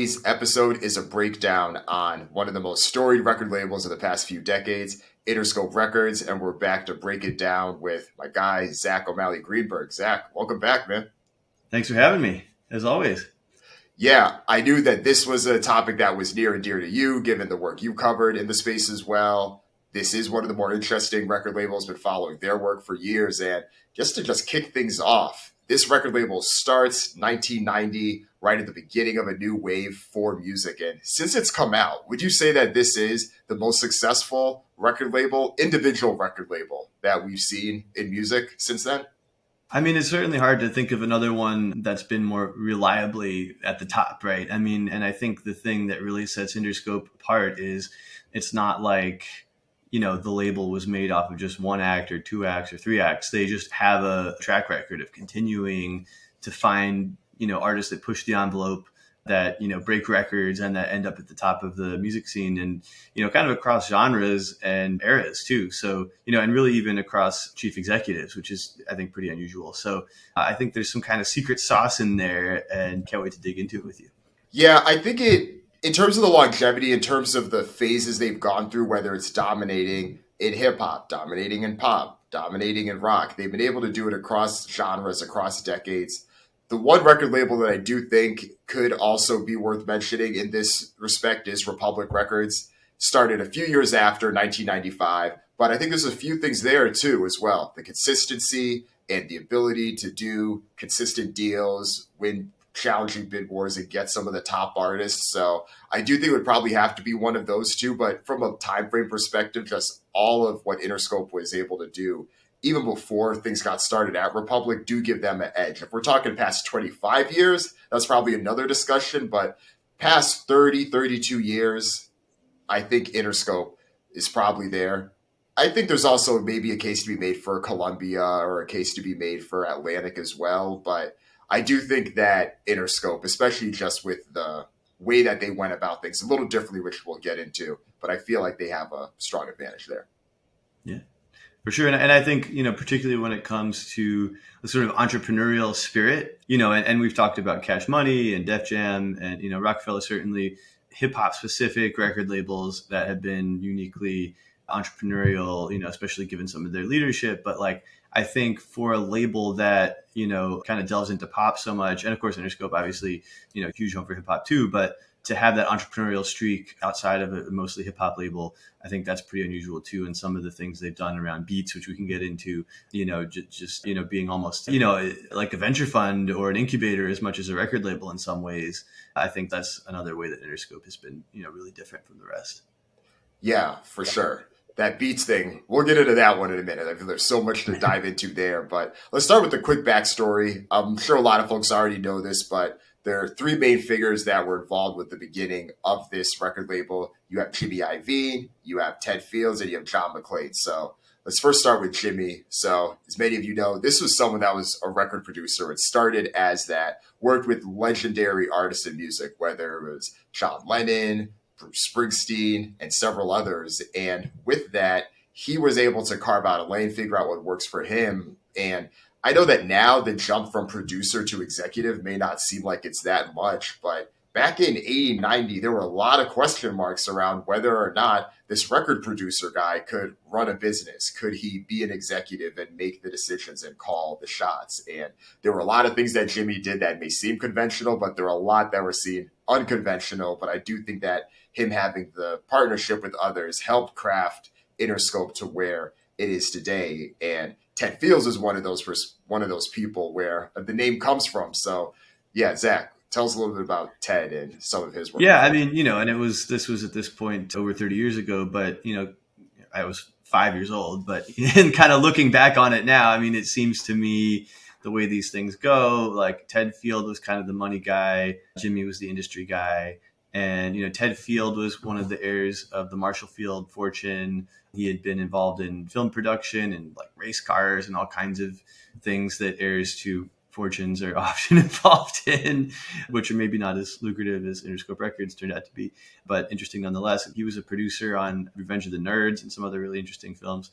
Today's episode is a breakdown on one of the most storied record labels of the past few decades, Interscope Records, and we're back to break it down with my guy, Zack O'Malley Greenberg. Zack, welcome back, man. Thanks for having me, as always. Yeah, I knew that this was a topic that was near and dear to you, given the work you covered in the space as well. This is one of the more interesting record labels, been following their work for years. And just to kick things off, this record label starts 1990, right at the beginning of a new wave for music. And since it's come out, would you say that this is the most successful record label, individual record label that we've seen in music since then? I mean, it's certainly hard to think of another one that's been more reliably at the top, right? I mean, and I think the thing that really sets Interscope apart is it's not like, you know, the label was made off of just one act or two acts or three acts. They just have a track record of continuing to find, you know, artists that push the envelope, that, you know, break records and that end up at the top of the music scene, and, you know, kind of across genres and eras too. So, you know, and really even across chief executives, which is, I think, pretty unusual. So I think there's some kind of secret sauce in there, and can't wait to dig into it with you. Yeah, I think in terms of the longevity, in terms of the phases they've gone through, whether it's dominating in hip hop, dominating in pop, dominating in rock, they've been able to do it across genres, across decades. The one record label that I do think could also be worth mentioning in this respect is Republic Records. Started a few years after 1995, but I think there's a few things there too as well. The consistency and the ability to do consistent deals, win challenging bid wars, and get some of the top artists. So I do think it would probably have to be one of those two, but from a time frame perspective, just all of what Interscope was able to do even before things got started at Republic do give them an edge. If we're talking past 25 years, that's probably another discussion, but past 30, 32 years, I think Interscope is probably there. I think there's also maybe a case to be made for Columbia or a case to be made for Atlantic as well, but I do think that Interscope, especially just with the way that they went about things a little differently, which we'll get into, but I feel like they have a strong advantage there. Yeah. For sure. And I think, you know, particularly when it comes to the sort of entrepreneurial spirit, you know, and we've talked about Cash Money and Def Jam and, you know, Rockefeller, certainly hip hop specific record labels that have been uniquely entrepreneurial, you know, especially given some of their leadership. But like, I think for a label that, you know, kind of delves into pop so much, and of course, Interscope, obviously, you know, huge home for hip hop too, but to have that entrepreneurial streak outside of a mostly hip hop label, I think that's pretty unusual too. And some of the things they've done around beats, which we can get into, you know, just, you know, being almost, you know, like a venture fund or an incubator as much as a record label in some ways. I think that's another way that Interscope has been, you know, really different from the rest. Yeah, for sure. That beats thing, we'll get into that one in a minute. I feel there's so much to dive into there, but let's start with the quick backstory. I'm sure a lot of folks already know this, but there are three main figures that were involved with the beginning of this record label. You have Jimmy Iovine, you have Ted Fields, and you have John McClain. So let's first start with Jimmy. So as many of you know, this was someone that was a record producer. It started as that, worked with legendary artists in music, whether it was John Lennon, Bruce Springsteen, and several others. And with that, he was able to carve out a lane, figure out what works for him. And I know that now the jump from producer to executive may not seem like it's that much, but back in 80, 90, there were a lot of question marks around whether or not this record producer guy could run a business. Could he be an executive and make the decisions and call the shots? And there were a lot of things that Jimmy did that may seem conventional, but there are a lot that were seen unconventional. But I do think that him having the partnership with others helped craft Interscope to where it is today. And Ted Fields is one of those people where the name comes from. So yeah, Zack, tell us a little bit about Ted and some of his work. Yeah, I mean, you know, and this was at this point over 30 years ago, but, you know, I was 5 years old, but and kind of looking back on it now, I mean, it seems to me the way these things go, like Ted Field was kind of the money guy. Jimmy was the industry guy. And, you know, Ted Field was one of the heirs of the Marshall Field fortune. He had been involved in film production and like race cars and all kinds of things that heirs to fortunes are often involved in, which are maybe not as lucrative as Interscope Records turned out to be, but interesting nonetheless. He was a producer on Revenge of the Nerds and some other really interesting films.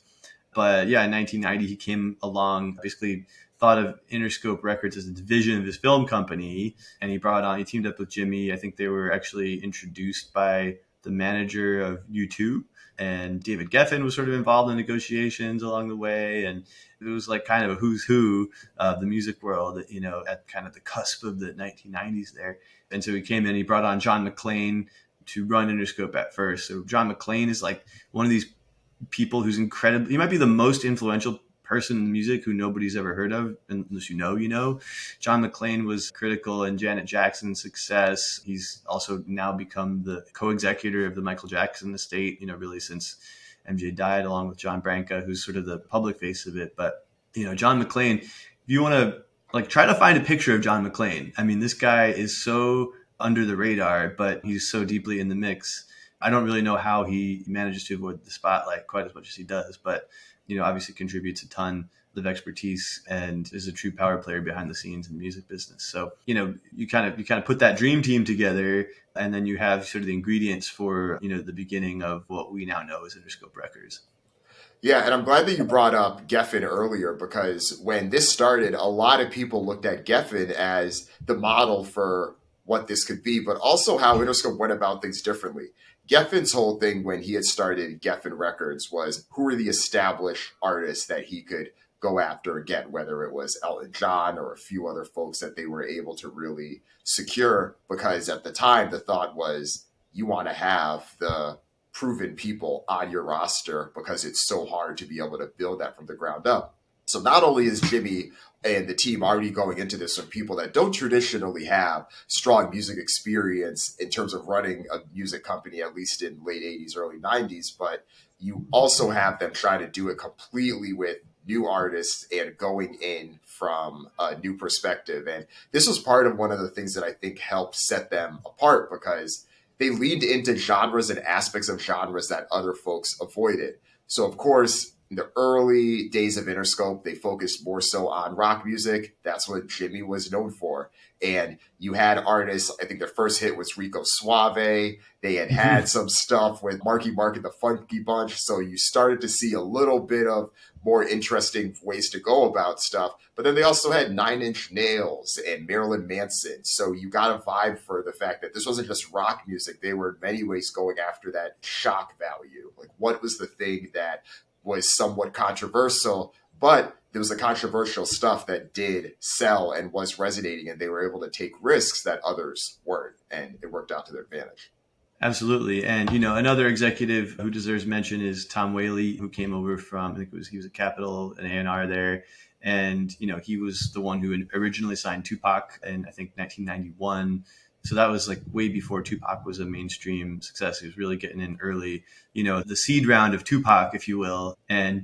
But yeah, in 1990, he came along, basically thought of Interscope Records as a division of his film company, and he teamed up with Jimmy. I think they were actually introduced by the manager of U2, and David Geffen was sort of involved in negotiations along the way. And it was like kind of a who's who of the music world, at kind of the cusp of the 1990s there. And so he came in, he brought on John McClane to run Interscope at first. So John McClane is like one of these people who's incredible. He might be the most influential person in music who nobody's ever heard of, unless you know. John McClane was critical in Janet Jackson's success. He's also now become the co-executor of the Michael Jackson estate, really since MJ died, along with John Branca, who's sort of the public face of it. But, John McClane, if you want to try to find a picture of John McClane. I mean, this guy is so under the radar, but he's so deeply in the mix. I don't really know how he manages to avoid the spotlight quite as much as he does, but obviously contributes a ton of expertise and is a true power player behind the scenes in the music business. So, you kind of put that dream team together, and then you have sort of the ingredients for, the beginning of what we now know as Interscope Records. Yeah, and I'm glad that you brought up Geffen earlier, because when this started, a lot of people looked at Geffen as the model for what this could be, but also how Interscope went about things differently. Geffen's whole thing when he had started Geffen Records was who were the established artists that he could go after again, whether it was Elton John or a few other folks that they were able to really secure, because at the time the thought was you want to have the proven people on your roster because it's so hard to be able to build that from the ground up. So not only is Jimmy and the team already going into this from people that don't traditionally have strong music experience in terms of running a music company, at least in late 80s, early 90s, but you also have them try to do it completely with new artists and going in from a new perspective. And this was part of one of the things that I think helped set them apart, because they leaned into genres and aspects of genres that other folks avoided. So, of course, in the early days of Interscope, they focused more so on rock music. That's what Jimmy was known for. And you had artists, I think their first hit was Rico Suave. They had some stuff with Marky Mark and the Funky Bunch. So you started to see a little bit of more interesting ways to go about stuff. But then they also had Nine Inch Nails and Marilyn Manson. So you got a vibe for the fact that this wasn't just rock music. They were in many ways going after that shock value. Like, what was the thing that was somewhat controversial, but there was the controversial stuff that did sell and was resonating, and they were able to take risks that others weren't, and it worked out to their advantage. Absolutely. And, another executive who deserves mention is Tom Whaley, who came over from, he was at Capitol, an A&R there. And, he was the one who originally signed Tupac in, I think, 1991. So that was like way before Tupac was a mainstream success. He was really getting in early, the seed round of Tupac, if you will. And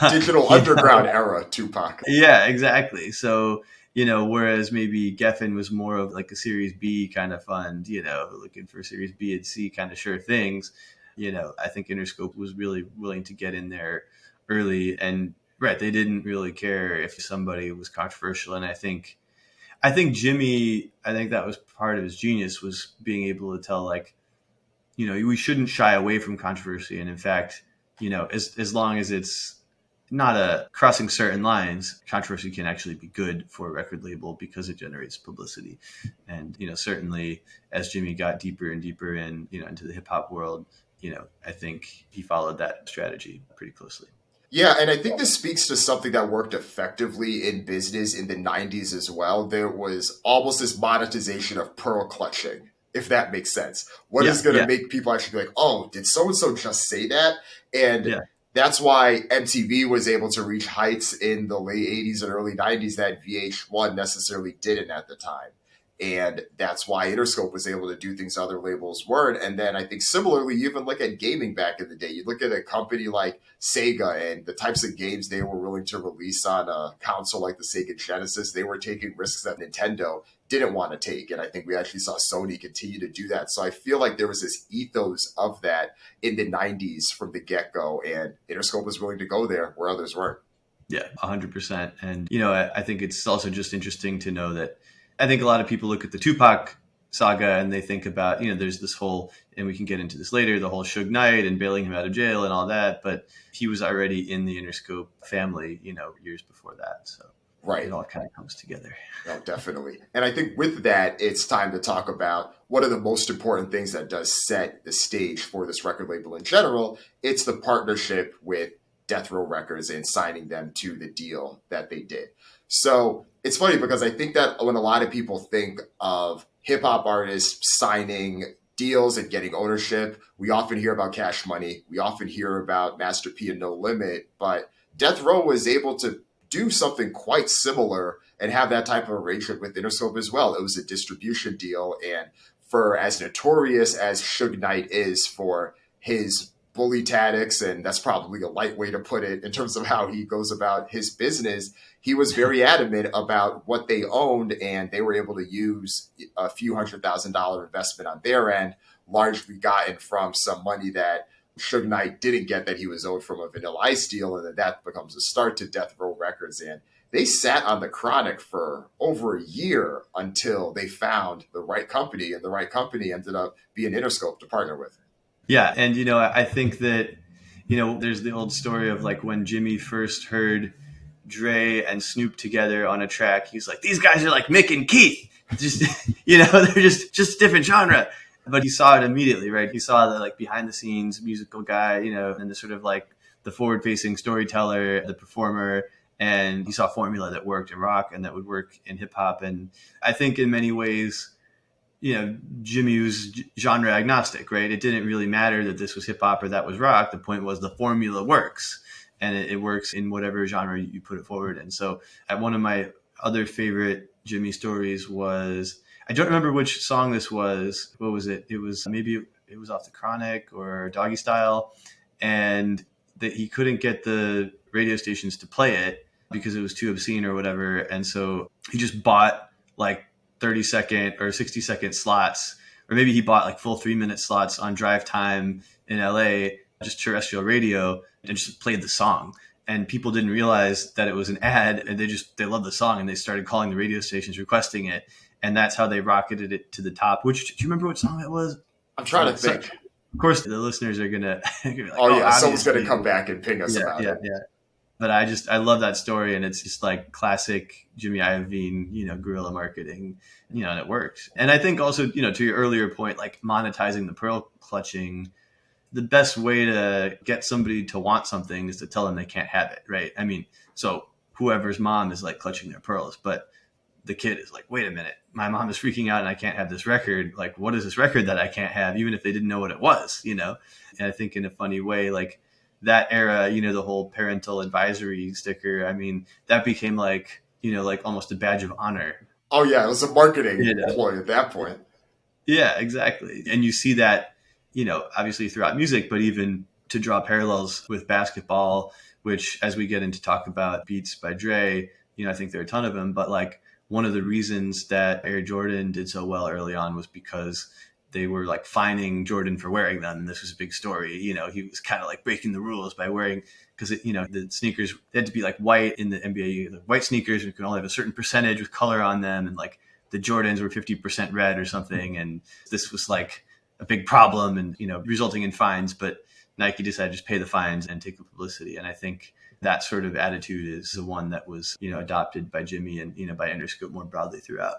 digital underground era Tupac. Yeah, exactly. So, whereas maybe Geffen was more of like a Series B kind of fund, looking for Series B and C kind of sure things, I think Interscope was really willing to get in there early. And right, they didn't really care if somebody was controversial. And I think Jimmy, that was part of his genius, was being able to tell, we shouldn't shy away from controversy. And in fact, as long as it's not crossing certain lines, controversy can actually be good for a record label because it generates publicity. And, certainly as Jimmy got deeper and deeper in, into the hip hop world, I think he followed that strategy pretty closely. Yeah, and I think this speaks to something that worked effectively in business in the 90s as well. There was almost this monetization of pearl clutching, if that makes sense. What is going to make people actually be like, oh, did so-and-so just say that? And that's why MTV was able to reach heights in the late 80s and early 90s that VH1 necessarily didn't at the time. And that's why Interscope was able to do things other labels weren't. And then I think similarly, you even look at gaming back in the day. You look at a company like Sega and the types of games they were willing to release on a console like the Sega Genesis. They were taking risks that Nintendo didn't want to take. And I think we actually saw Sony continue to do that. So I feel like there was this ethos of that in the 90s from the get-go. And Interscope was willing to go there where others weren't. Yeah, 100%. And, I think it's also just interesting to know that I think a lot of people look at the Tupac saga and they think about, there's this whole, and we can get into this later, the whole Suge Knight and bailing him out of jail and all that. But he was already in the Interscope family, years before that. So it Right. all kind of comes together. No, definitely. And I think with that, it's time to talk about one of the most important things that does set the stage for this record label in general. It's the partnership with Death Row Records and signing them to the deal that they did. So it's funny because I think that when a lot of people think of hip hop artists signing deals and getting ownership, we often hear about Cash Money. We often hear about Master P and No Limit, but Death Row was able to do something quite similar and have that type of arrangement with Interscope as well. It was a distribution deal. And for as notorious as Suge Knight is for his bully tactics, and that's probably a light way to put it in terms of how he goes about his business, he was very adamant about what they owned, and they were able to use a few $100,000 investment on their end, largely gotten from some money that Suge Knight didn't get that he was owed from a Vanilla Ice deal, and then that becomes a start to Death Row Records. And they sat on the Chronic for over a year until they found the right company, and the right company ended up being Interscope to partner with. Yeah. And, I think that, there's the old story of like when Jimmy first heard Dre and Snoop together on a track, he's like, these guys are like Mick and Keith. Just, they're just different genre. But he saw it immediately, right? He saw the like behind the scenes musical guy, and the sort of like the forward facing storyteller, the performer. And he saw a formula that worked in rock and that would work in hip hop. And I think in many ways, Jimmy was genre agnostic, right? It didn't really matter that this was hip hop or that was rock. The point was the formula works, and it works in whatever genre you put it forward in. So one of my other favorite Jimmy stories was, I don't remember which song this was. What was it? It was maybe it was off the Chronic or Doggy Style, and that he couldn't get the radio stations to play it because it was too obscene or whatever. And so he just bought like 30-second or 60-second slots, or maybe he bought like full 3-minute slots on drive time in LA, just terrestrial radio, and just played the song. And people didn't realize that it was an ad, and they loved the song, and they started calling the radio stations requesting it. And that's how they rocketed it to the top. Which, do you remember what song it was? I'm trying to think. Of course, the listeners are gonna be like, oh yeah, someone's gonna come back and ping us about it. Yeah. But I love that story, and it's just like classic Jimmy Iovine, guerrilla marketing, and it works. And I think also, to your earlier point, like monetizing the pearl clutching, the best way to get somebody to want something is to tell them they can't have it, right? I mean, so whoever's mom is like clutching their pearls, but the kid is like, wait a minute, my mom is freaking out and I can't have this record. Like, what is this record that I can't have, even if they didn't know what it was, And I think in a funny way, like that era, the whole parental advisory sticker, I mean, that became like, like almost a badge of honor. Oh yeah, it was a marketing ploy at that point. Yeah, exactly. And you see that, obviously throughout music, but even to draw parallels with basketball, which as we get into talk about Beats by Dre, I think there are a ton of them, but like one of the reasons that Air Jordan did so well early on was because they were like fining Jordan for wearing them. And this was a big story. He was kind of like breaking the rules by wearing, because the sneakers, they had to be like white in the NBA, the white sneakers, and you could only have a certain percentage with color on them. And like the Jordans were 50% red or something. And this was like a big problem and, resulting in fines, but Nike decided to just pay the fines and take the publicity. And I think that sort of attitude is the one that was, adopted by Jimmy and, by Interscope more broadly throughout.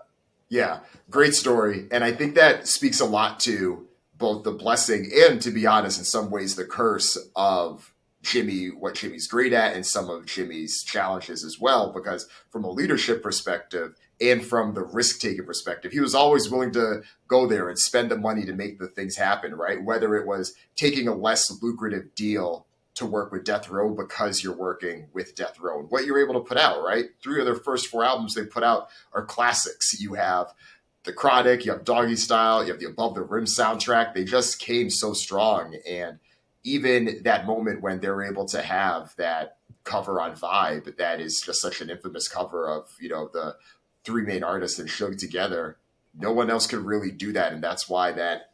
Yeah, great story. And I think that speaks a lot to both the blessing and, to be honest, in some ways, the curse of Jimmy, what Jimmy's great at, and some of Jimmy's challenges as well, because from a leadership perspective and from the risk-taking perspective, he was always willing to go there and spend the money to make the things happen, right? Whether it was taking a less lucrative deal to work with Death Row because you're working with Death Row. And what you're able to put out, right? 3 of their first 4 albums they put out are classics. You have The Chronic, you have Doggy Style, you have the Above the Rim soundtrack. They just came so strong. And even that moment when they're able to have that cover on Vibe, that is just such an infamous cover of, the 3 main artists and Suge together, no one else could really do that. And that's why that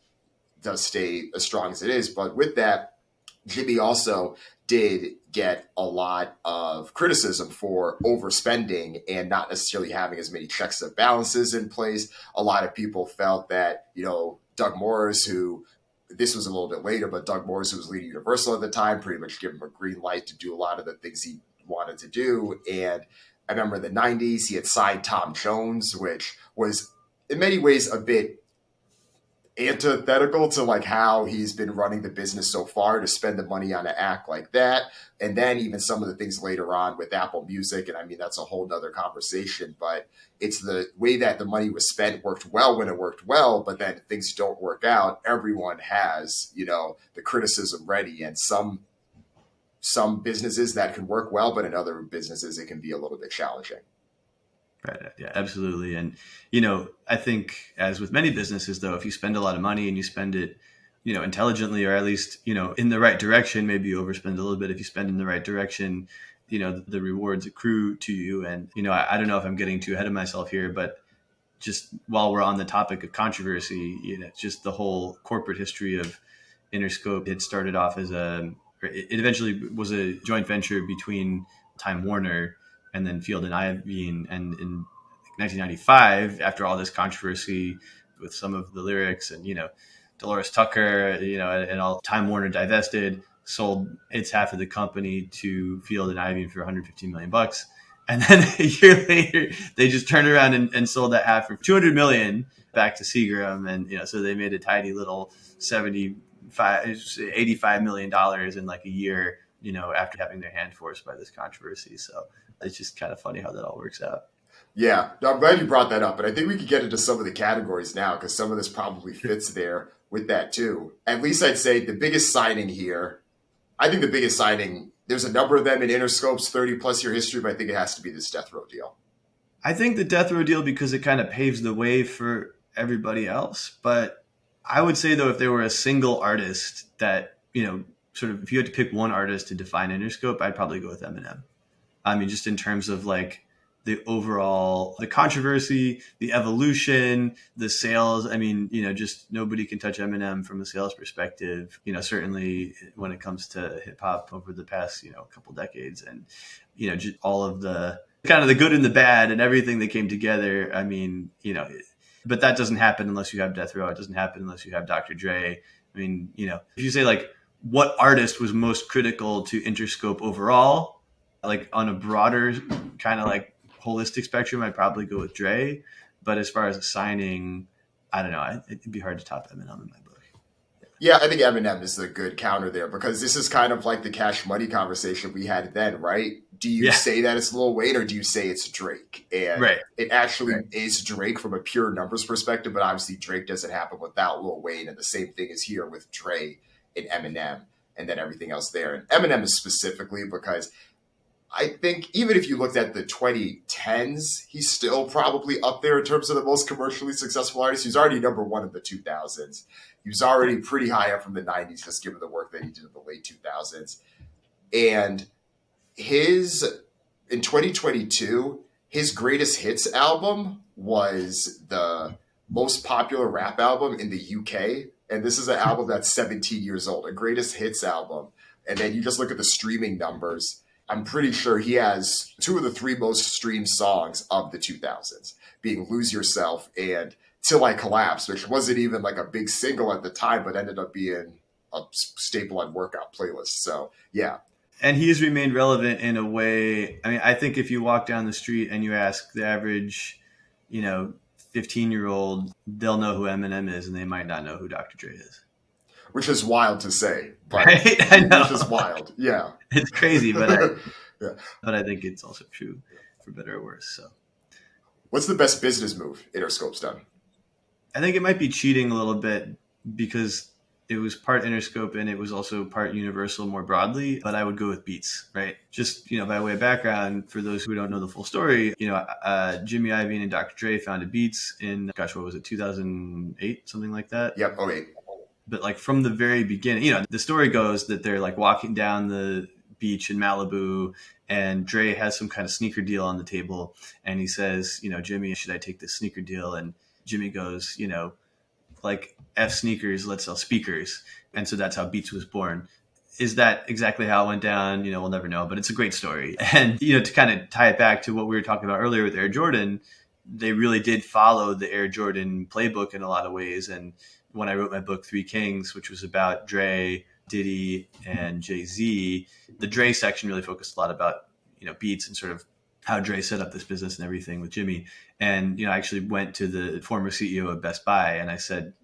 does stay as strong as it is. But with that, Jimmy also did get a lot of criticism for overspending and not necessarily having as many checks and balances in place. A lot of people felt that, Doug Morris, who, this was a little bit later, but Doug Morris, who was leading Universal at the time, pretty much gave him a green light to do a lot of the things he wanted to do. And I remember in the 90s, he had signed Tom Jones, which was in many ways a bit antithetical to like how he's been running the business so far, to spend the money on an act like that. And then even some of the things later on with Apple Music. And I mean, that's a whole nother conversation, but it's the way that the money was spent worked well when it worked well, but then things don't work out. Everyone has, the criticism ready, and some businesses that can work well, but in other businesses, it can be a little bit challenging. Right. Yeah, absolutely. And, I think as with many businesses, though, if you spend a lot of money and you spend it, intelligently, or at least, in the right direction, maybe you overspend a little bit. If you spend in the right direction, the rewards accrue to you. And, I don't know if I'm getting too ahead of myself here, but just while we're on the topic of controversy, just the whole corporate history of Interscope, it started off as it eventually was a joint venture between Time Warner and then Field and Iovine. And in 1995, after all this controversy with some of the lyrics and, Dolores Tucker, and all, Time Warner divested, sold its half of the company to Field and Iovine for $115 million. And then a year later, they just turned around and sold that half for $200 million back to Seagram. And, so they made a tiny little $85 million in like a year, after having their hand forced by this controversy. So it's just kind of funny how that all works out. Yeah, no, I'm glad you brought that up. But I think we could get into some of the categories now, because some of this probably fits there with that too. At least I'd say the biggest signing here, there's a number of them in Interscope's 30 plus year history, but I think it has to be this Death Row deal. I think the Death Row deal, because it kind of paves the way for everybody else. But I would say, though, if there were a single artist that, sort of, if you had to pick one artist to define Interscope, I'd probably go with Eminem. I mean, just in terms of like the overall, the controversy, the evolution, the sales. I mean, just nobody can touch Eminem from a sales perspective, certainly when it comes to hip hop over the past, couple decades, and, just all of the kind of the good and the bad and everything that came together. I mean, but that doesn't happen unless you have Death Row. It doesn't happen unless you have Dr. Dre. I mean, if you say like what artist was most critical to Interscope overall, like on a broader kind of like holistic spectrum, I'd probably go with Dre. But as far as a signing, I don't know. It'd be hard to top Eminem in my book. Yeah, I think Eminem is the good counter there, because this is kind of like the Cash Money conversation we had then, right? Do you say that it's Lil Wayne, or do you say it's Drake? And it actually is Drake from a pure numbers perspective, but obviously Drake doesn't happen without Lil Wayne, and the same thing is here with Dre and Eminem, and then everything else there. And Eminem is specifically because I think even if you looked at the 2010s, he's still probably up there in terms of the most commercially successful artist. He's already number one in the 2000s. He was already pretty high up from the 90s, just given the work that he did in the late 2000s. And in 2022, his greatest hits album was the most popular rap album in the UK. And this is an album that's 17 years old, a greatest hits album. And then you just look at the streaming numbers. I'm pretty sure he has two of the three most streamed songs of the 2000s, being Lose Yourself and Till I Collapse, which wasn't even like a big single at the time, but ended up being a staple on workout playlists. So, yeah. And he's remained relevant in a way. I mean, I think if you walk down the street and you ask the average, 15-year-old, they'll know who Eminem is, and they might not know who Dr. Dre is. Which is wild to say. But right? I know. Which is wild. Yeah. It's crazy, but I think it's also true for better or worse. So, what's the best business move Interscope's done? I think it might be cheating a little bit, because it was part Interscope and it was also part Universal more broadly. But I would go with Beats, right? Just, by way of background, for those who don't know the full story, Jimmy Iovine and Dr. Dre founded Beats in, 2008, something like that? Yep, 08. But like from the very beginning, the story goes that they're like walking down the beach in Malibu, and Dre has some kind of sneaker deal on the table. And he says, Jimmy, should I take this sneaker deal? And Jimmy goes, like F sneakers, let's sell speakers. And so that's how Beats was born. Is that exactly how it went down? We'll never know, but it's a great story. And, to kind of tie it back to what we were talking about earlier with Air Jordan, they really did follow the Air Jordan playbook in a lot of ways. And when I wrote my book, Three Kings, which was about Dre, Diddy, and Jay-Z, the Dre section really focused a lot about, Beats and sort of how Dre set up this business and everything with Jimmy. And, I actually went to the former CEO of Best Buy and I said,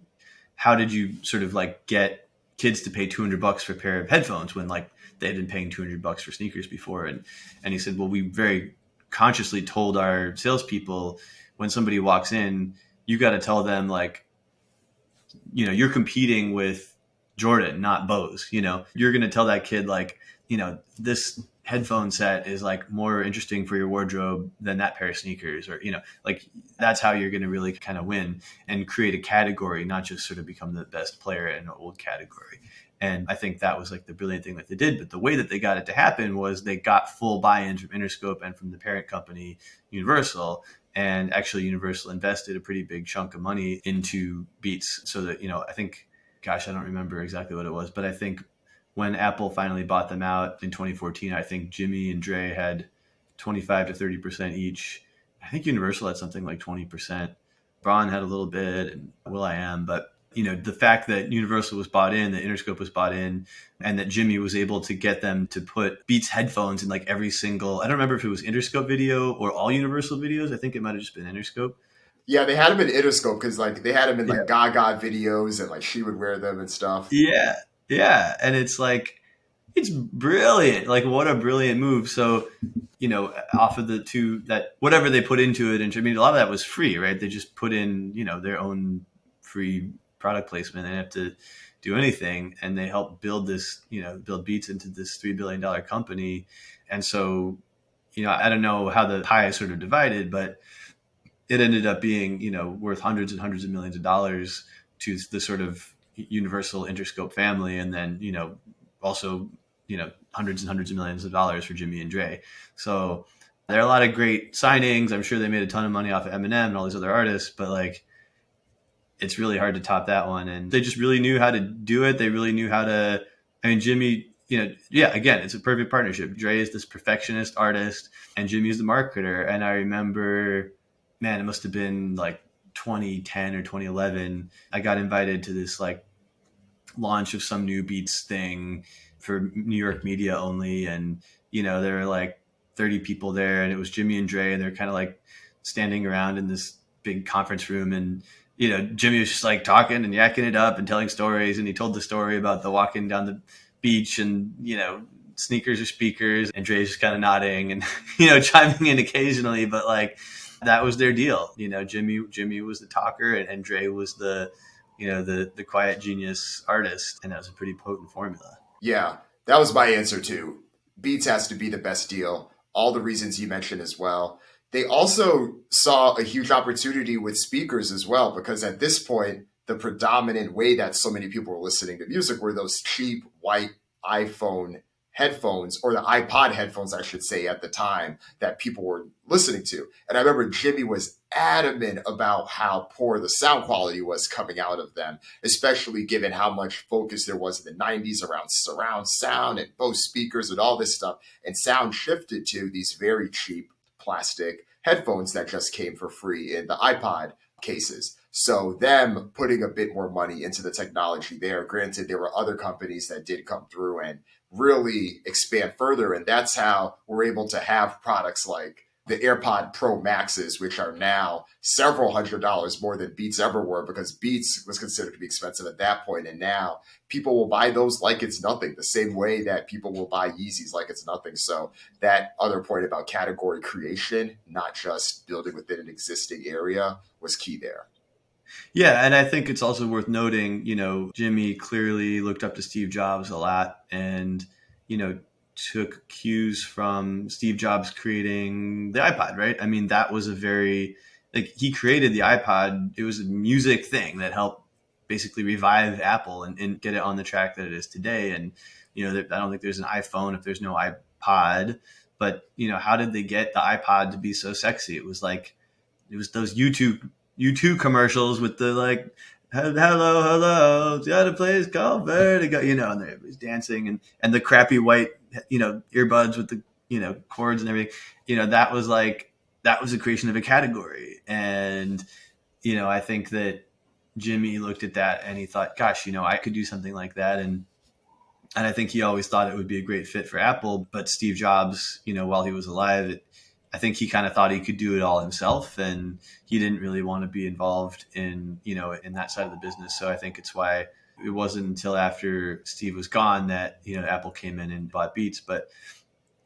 how did you sort of like get kids to pay $200 for a pair of headphones when like they had been paying $200 for sneakers before? And he said, well, we very consciously told our salespeople, when somebody walks in, you got to tell them like, you're competing with Jordan, not Bose. You're going to tell that kid like, this headphone set is like more interesting for your wardrobe than that pair of sneakers, or, like that's how you're going to really kind of win and create a category, not just sort of become the best player in an old category. And I think that was like the brilliant thing that they did. But the way that they got it to happen was they got full buy-in from Interscope and from the parent company, Universal. And actually Universal invested a pretty big chunk of money into Beats so that, I think, gosh, I don't remember exactly what it was, but I think when Apple finally bought them out in 2014, I think Jimmy and Dre had 25 to 30% each. I think Universal had something like 20%. Braun had a little bit, and will.i.am. But, the fact that Universal was bought in, that Interscope was bought in, and that Jimmy was able to get them to put Beats headphones in like every single, I don't remember if it was Interscope video or all Universal videos. I think it might have just been Interscope. Yeah, they had him in Interscope because like they had him in like Gaga videos and like she would wear them and stuff. Yeah. Yeah. And it's like, it's brilliant. Like what a brilliant move. So, off of the two that whatever they put into it, and I mean, a lot of that was free, right? They just put in, their own free product placement. They didn't have to do anything. And they helped build this, build Beats into this $3 billion company. And so, I don't know how the pie is sort of divided, but it ended up being, worth hundreds and hundreds of millions of dollars to the sort of Universal Interscope family. And then, also, hundreds and hundreds of millions of dollars for Jimmy and Dre. So there are a lot of great signings. I'm sure they made a ton of money off of Eminem and all these other artists, but like, it's really hard to top that one. And they just really knew how to do it. They really knew how to, Jimmy, again, it's a perfect partnership. Dre is this perfectionist artist and Jimmy is the marketer. And I remember, man, it must have been like 2010 or 2011. I got invited to this like launch of some new Beats thing for New York media only. And, there were like 30 people there and it was Jimmy and Dre and they're kind of like standing around in this big conference room. And, Jimmy was just like talking and yakking it up and telling stories. And he told the story about the walking down the beach and, sneakers or speakers, and Dre's just kind of nodding and, chiming in occasionally, but like, that was their deal. Jimmy was the talker and Dre was the quiet genius artist. And that was a pretty potent formula. Yeah, that was my answer too. Beats has to be the best deal. All the reasons you mentioned as well. They also saw a huge opportunity with speakers as well, because at this point, the predominant way that so many people were listening to music were those cheap white iPhone headphones, or the iPod headphones, I should say, at the time that people were listening to. And I remember Jimmy was adamant about how poor the sound quality was coming out of them, especially given how much focus there was in the 90s around surround sound and Bose speakers and all this stuff. And sound shifted to these very cheap plastic headphones that just came for free in the iPod cases. So them putting a bit more money into the technology there. Granted, there were other companies that did come through and really expand further. And that's how we're able to have products like the AirPod Pro Maxes, which are now several $100s more than Beats ever were, because Beats was considered to be expensive at that point. And now people will buy those like it's nothing, the same way that people will buy Yeezys like it's nothing. So that other point about category creation, not just building within an existing area, was key there. Yeah, and I think it's also worth noting, Jimmy clearly looked up to Steve Jobs a lot and, took cues from Steve Jobs creating the iPod, right? I mean, that was a very, like, he created the iPod. It was a music thing that helped basically revive Apple and get it on the track that it is today. And, I don't think there's an iPhone if there's no iPod. But, how did they get the iPod to be so sexy? It was those YouTube commercials with the like, hello, got a place called Vertigo, and everybody's dancing and the crappy white, earbuds with the, cords and everything, that was the creation of a category. And, I think that Jimmy looked at that and he thought, gosh, I could do something like that. And I think he always thought it would be a great fit for Apple, but Steve Jobs, while he was alive, I think he kind of thought he could do it all himself, and he didn't really want to be involved in, in that side of the business. So I think it's why it wasn't until after Steve was gone that, Apple came in and bought Beats. But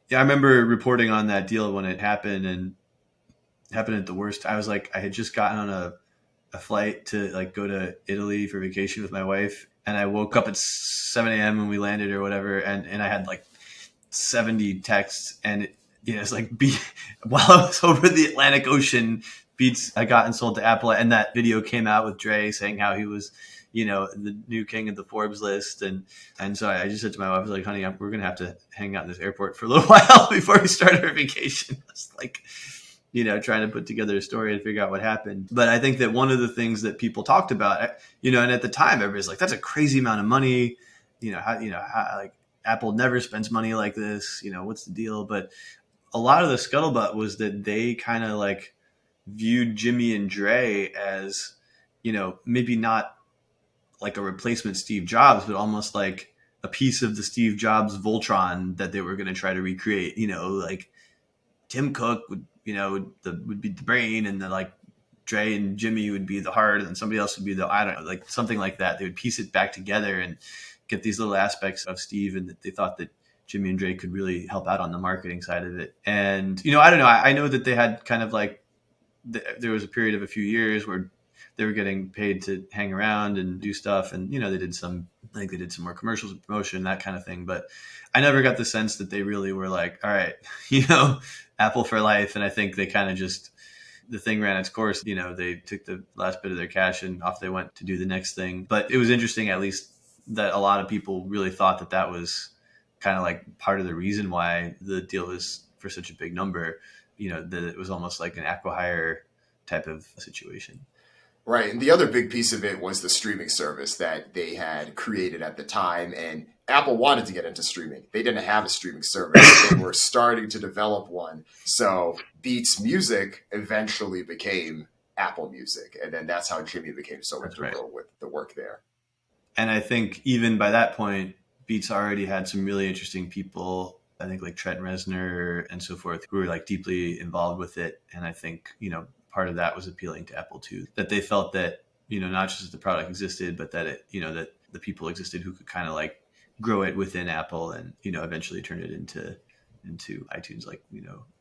yeah, I remember reporting on that deal when it happened, and it happened at the worst. I was like, I had just gotten on a flight to like go to Italy for vacation with my wife. And I woke up at 7 a.m. when we landed or whatever. And I had like 70 texts, and it's like while I was over the Atlantic Ocean, Beats I got and sold to Apple, and that video came out with Dre saying how he was, the new king of the Forbes list, and so I just said to my wife, I was like, honey, we're gonna have to hang out in this airport for a little while before we start our vacation. I was like, trying to put together a story and figure out what happened. But I think that one of the things that people talked about, and at the time, everybody's like, that's a crazy amount of money. How like Apple never spends money like this. What's the deal? But a lot of the scuttlebutt was that they kind of like viewed Jimmy and Dre as, maybe not like a replacement Steve Jobs, but almost like a piece of the Steve Jobs Voltron that they were going to try to recreate. Like Tim Cook would, would be the brain, and then like Dre and Jimmy would be the heart, and somebody else would be I don't know, like something like that. They would piece it back together and get these little aspects of Steve, and that they thought that Jimmy and Dre could really help out on the marketing side of it. And, I don't know. I know that they had kind of like, there was a period of a few years where they were getting paid to hang around and do stuff. And, I think they did some more commercials and promotion, that kind of thing. But I never got the sense that they really were like, all right, Apple for life. And I think they kind of just, the thing ran its course. They took the last bit of their cash and off they went to do the next thing. But it was interesting, at least, that a lot of people really thought that was kind of like part of the reason why the deal was for such a big number, that it was almost like an acqui-hire type of situation. Right. And the other big piece of it was the streaming service that they had created at the time. And Apple wanted to get into streaming. They didn't have a streaming service. They were starting to develop one. So Beats Music eventually became Apple Music. And then that's how Jimmy became so integral with the work there. And I think even by that point, Beats already had some really interesting people, I think like Trent Reznor and so forth, who were like deeply involved with it. And I think, part of that was appealing to Apple too, that they felt that, not just that the product existed, but that it, that the people existed who could kind of like grow it within Apple and, eventually turn it into iTunes, like,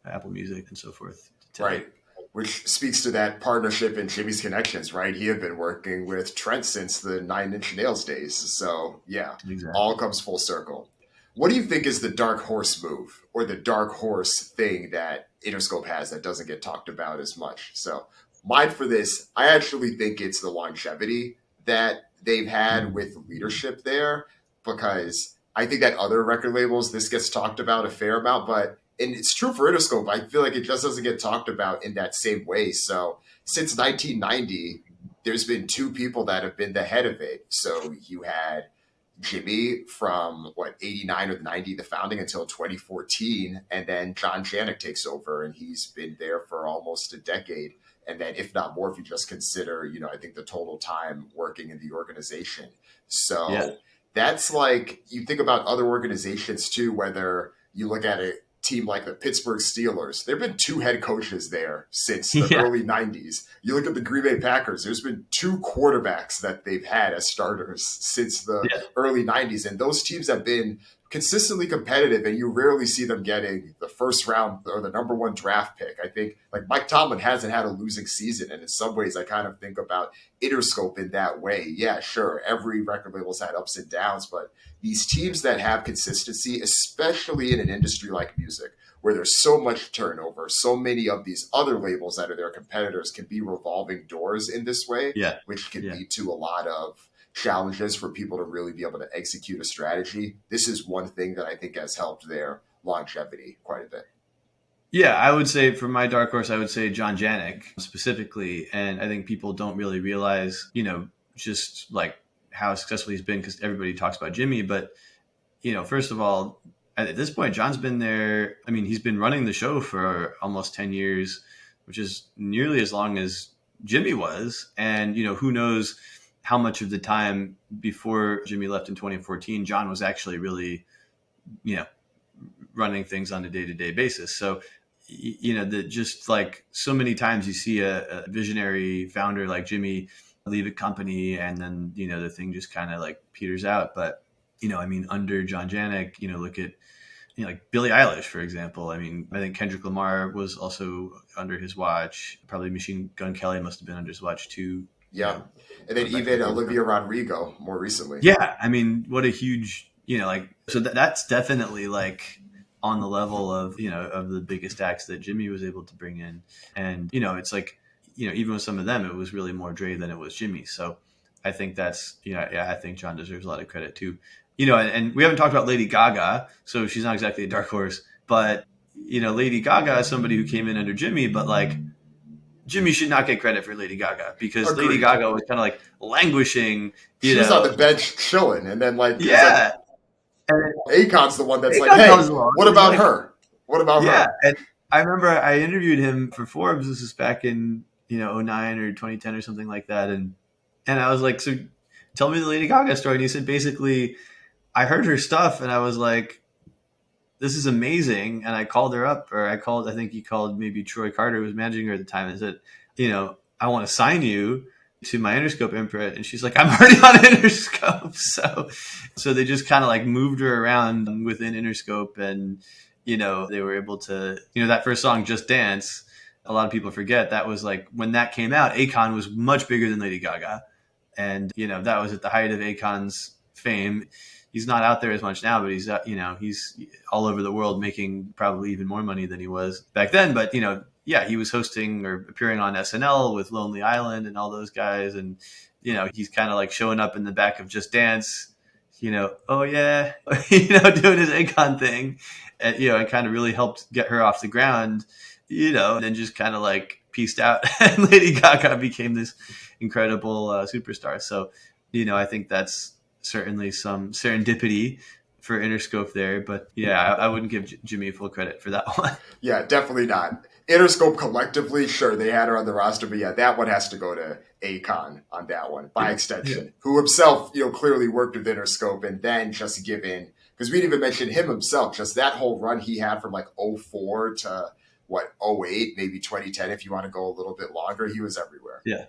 Apple Music and so forth. Right. Which speaks to that partnership and Jimmy's connections, right? He had been working with Trent since the 9 Inch Nails days. So, yeah, exactly. All comes full circle. What do you think is the Darkhorse move or the Darkhorse thing that Interscope has that doesn't get talked about as much? So, mine for this, I actually think it's the longevity that they've had with leadership there, because I think that other record labels, this gets talked about a fair amount, and it's true for Interscope. I feel like it just doesn't get talked about in that same way. So since 1990, there's been 2 people that have been the head of it. So you had Jimmy from 89 or 90, the founding, until 2014. And then John Janik takes over, and he's been there for almost a decade. And then if not more, if you just consider, I think the total time working in the organization. So that's like, you think about other organizations too, whether you look at it, team like the Pittsburgh Steelers, there have been 2 head coaches there since the early 90s. You look at the Green Bay Packers, there's been 2 quarterbacks that they've had as starters since the early 90s. And those teams have been consistently competitive, and you rarely see them getting the first round or the number 1 draft pick. I think like Mike Tomlin hasn't had a losing season. And in some ways, I kind of think about Interscope in that way. Yeah, sure. Every record label's had ups and downs, but these teams that have consistency, especially in an industry like music, where there's so much turnover, so many of these other labels that are their competitors can be revolving doors in this way, which can lead to a lot of challenges for people to really be able to execute a strategy. This is one thing that I think has helped their longevity quite a bit. Yeah, I would say for my dark horse, I would say John Janik specifically. And I think people don't really realize, just like how successful he's been, because everybody talks about Jimmy. But, first of all, at this point, John's been there. I mean, he's been running the show for almost 10 years, which is nearly as long as Jimmy was. And, who knows how much of the time before Jimmy left in 2014, John was actually really, running things on a day-to-day basis. So, that just like so many times you see a visionary founder like Jimmy leave a company and then, the thing just kind of like peters out. But, under John Janik, look at, like Billie Eilish, for example. I mean, I think Kendrick Lamar was also under his watch. Probably Machine Gun Kelly must have been under his watch too. Yeah. And then even Olivia Rodrigo more recently. Yeah. I mean, what a huge, so that's definitely like on the level of, of the biggest acts that Jimmy was able to bring in. And, it's like, even with some of them, it was really more Dre than it was Jimmy. So I think that's, I think John deserves a lot of credit too. And we haven't talked about Lady Gaga, so she's not exactly a dark horse, but, Lady Gaga is somebody who came in under Jimmy, but like Jimmy should not get credit for Lady Gaga because Agreed. Lady Gaga was kind of like languishing. She was on the bench chilling, and then yeah. Akon's the one that's Akon like, hey, what about her? What about her? And I remember I interviewed him for Forbes. This is back in, 2009 or 2010 or something like that. And I was like, so tell me the Lady Gaga story. And he said, basically, I heard her stuff and I was like, this is amazing. And I called her up, or I think he called maybe Troy Carter, who was managing her at the time, and said, I want to sign you to my Interscope imprint. And she's like, I'm already on Interscope. So they just kind of like moved her around within Interscope, and, they were able to, that first song, Just Dance, a lot of people forget that was like, when that came out, Akon was much bigger than Lady Gaga. And, that was at the height of Akon's fame. He's not out there as much now, but he's all over the world making probably even more money than he was back then. But, he was hosting or appearing on SNL with Lonely Island and all those guys. And, he's kind of like showing up in the back of Just Dance, oh yeah, doing his Akon thing. And, it kind of really helped get her off the ground, and then just kind of like pieced out. And Lady Gaga became this incredible superstar. So, I think that's certainly some serendipity for Interscope there, but I wouldn't give Jimmy full credit for that one. Yeah, definitely not. Interscope collectively, sure, they had her on the roster, but that one has to go to Akon on that one by extension, who himself, clearly worked with Interscope, and then just given, because we didn't even mention him himself, just that whole run he had from like 04 to 08, maybe 2010, if you want to go a little bit longer, he was everywhere. Yeah.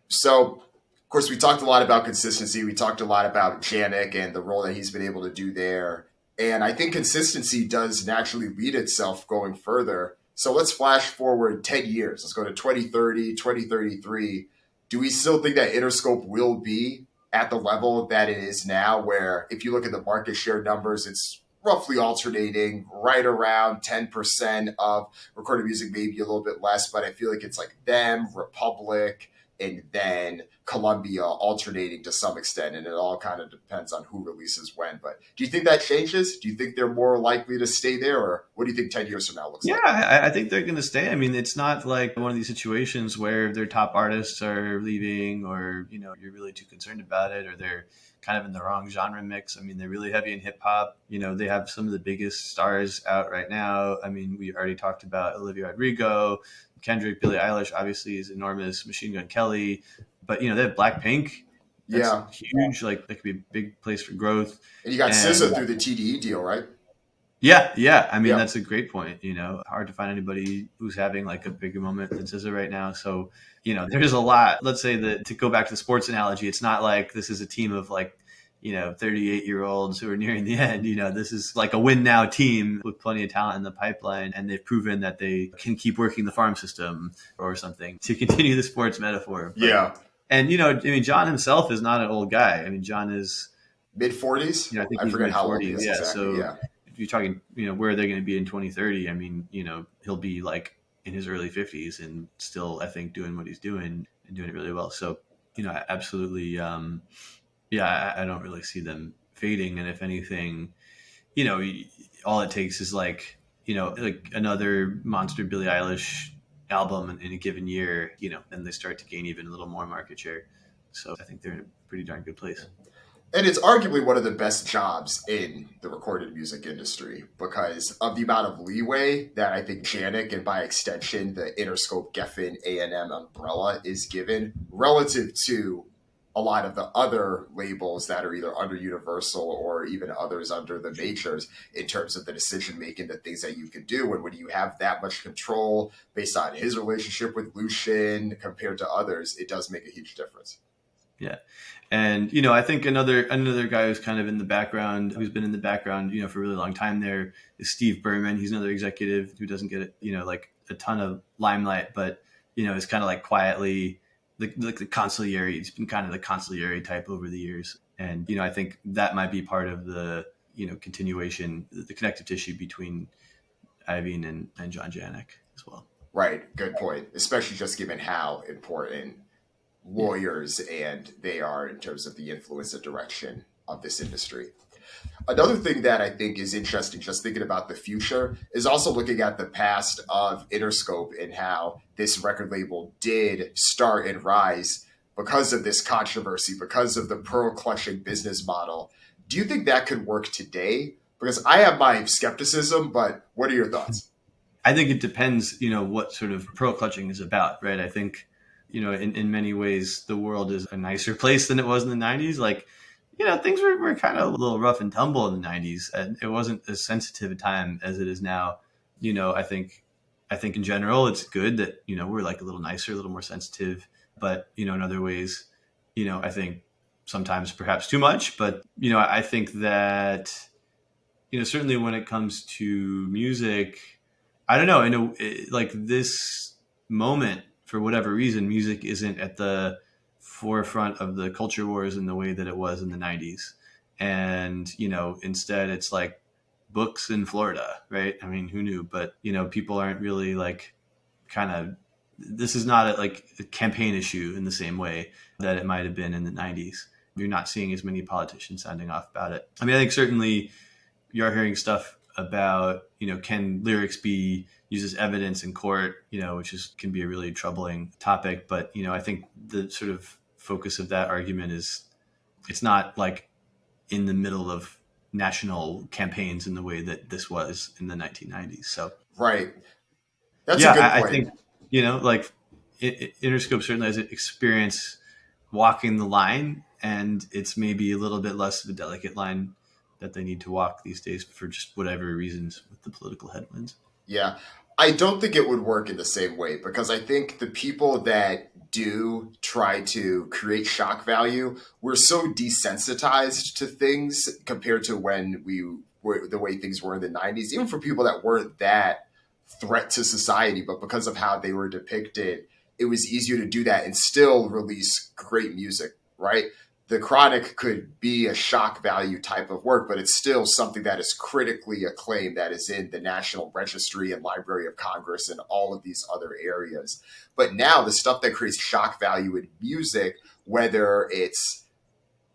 So, of course, we talked a lot about consistency. We talked a lot about Janik and the role that he's been able to do there. And I think consistency does naturally lead itself going further. So let's flash forward 10 years. Let's go to 2030, 2033. Do we still think that Interscope will be at the level that it is now, where if you look at the market share numbers, it's roughly alternating right around 10% of recorded music, maybe a little bit less, but I feel like it's like them, Republic, and then Columbia alternating to some extent, and it all kind of depends on who releases when. But do you think that changes? Do you think they're more likely to stay there, or what do you think 10 years from now looks like? Yeah, I think they're going to stay. I mean, it's not like one of these situations where their top artists are leaving, or, you're really too concerned about it, or they're kind of in the wrong genre mix. I mean, they're really heavy in hip hop. They have some of the biggest stars out right now. I mean, we already talked about Olivia Rodrigo, Kendrick, Billie Eilish obviously is enormous, Machine Gun Kelly, but they have Blackpink. That's huge. Like, that could be a big place for growth. And you got SZA through the TDE deal, right? Yeah. I mean, that's a great point. Hard to find anybody who's having like a bigger moment than SZA right now. So, there's a lot. Let's say that, to go back to the sports analogy, it's not like this is a team of like, 38-year-olds who are nearing the end. This is like a win now team with plenty of talent in the pipeline, and they've proven that they can keep working the farm system or something, to continue the sports metaphor. But, and John himself is not an old guy. I mean, John is mid-40s. I think I forget how old he is. Yeah. Exactly. So if you're talking, where are they going to be in 2030? I mean, he'll be like in his early 50s and still, I think, doing what he's doing and doing it really well. So, absolutely. I don't really see them fading. And if anything, all it takes is like another monster Billie Eilish album in a given year, and they start to gain even a little more market share. So I think they're in a pretty darn good place. And it's arguably one of the best jobs in the recorded music industry because of the amount of leeway that I think Janik, and by extension the Interscope, Geffen, A&M umbrella is given relative to a lot of the other labels that are either under Universal or even others under the majors in terms of the decision making, the things that you can do. And when you have that much control based on his relationship with Lucian compared to others, it does make a huge difference. Yeah. And, you know, I think another guy who's kind of in the background, who's been in the background, you know, for a really long time there is Steve Berman. He's another executive who doesn't get, you know, like a ton of limelight, but, you know, is kind of like quietly the consigliere. He's been kind of the consigliere type over the years. And, you know, I think that might be part of the, you know, continuation, the connective tissue between Iovine and John Janik as well. Right. Good point. Especially just given how important lawyers and they are in terms of the influence and direction of this industry. Another thing that I think is interesting, just thinking about the future, is also looking at the past of Interscope and how this record label did start and rise because of this controversy, because of the pearl clutching business model. Do you think that could work today? Because I have my skepticism, but what are your thoughts? I think it depends, you know, what sort of pearl clutching is about, right? I think, you know, in many ways, the world is a nicer place than it was in the 90s. Like, you know, things were kind of a little rough and tumble in the 90s. And it wasn't as sensitive a time as it is now. You know, I think in general, it's good that, you know, we're like a little nicer, a little more sensitive. But, you know, in other ways, you know, I think sometimes perhaps too much. But, you know, I think that, you know, certainly when it comes to music, I don't know, like this moment, for whatever reason, music isn't at the forefront of the culture wars in the way that it was in the 90s. And, you know, instead it's like books in Florida, right? I mean, who knew? But, you know, people aren't really like kind of, this is not like a campaign issue in the same way that it might have been in the 90s. You're not seeing as many politicians sounding off about it. I mean, I think certainly you're hearing stuff about, you know, can lyrics be used as evidence in court, you know, can be a really troubling topic. But, you know, I think the sort of focus of that argument is it's not like in the middle of national campaigns in the way that this was in the 1990s. So, right. That's a good point. I think, you know, like Interscope certainly has experience walking the line, and it's maybe a little bit less of a delicate line that they need to walk these days for just whatever reasons with the political headwinds. Yeah. I don't think it would work in the same way because I think the people that do try to create shock value, we're so desensitized to things compared to when we were the way things were in the 90s, even for people that weren't that threat to society, but because of how they were depicted, it was easier to do that and still release great music, right? The Chronic could be a shock value type of work, but it's still something that is critically acclaimed, that is in the National Registry and Library of Congress and all of these other areas. But now the stuff that creates shock value in music, whether it's